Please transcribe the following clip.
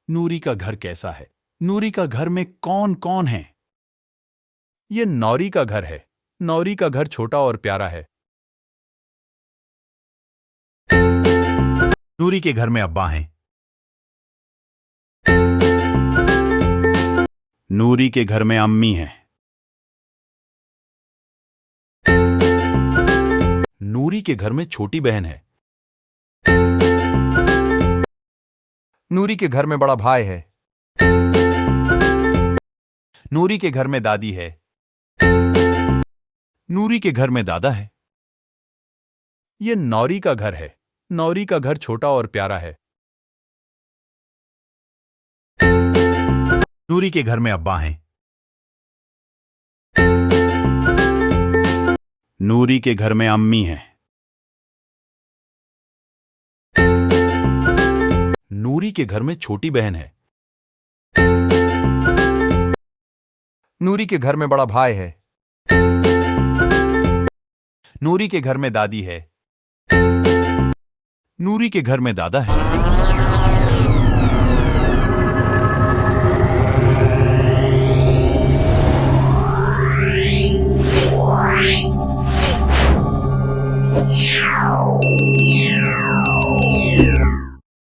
नूरी का घर कैसा है? नूरी का घर में कौन कौन है? ये नौरी का घर है। नौरी का घर छोटा और प्यारा है। नूरी के घर में अब्बा हैं। नूरी के घर में अम्मी हैं। नूरी के घर में छोटी बहन है। नूरी के घर में बड़ा भाई है। नूरी के घर में दादी है। नूरी के घर में दादा है। ये नौरी का घर है। नौरी का घर छोटा और प्यारा है। नूरी के घर में अब्बा हैं। नूरी के घर में अम्मी हैं। नूरी के घर में छोटी बहन है। नूरी के घर में बड़ा भाई है। नूरी के घर में दादी है। नूरी के घर में दादा है।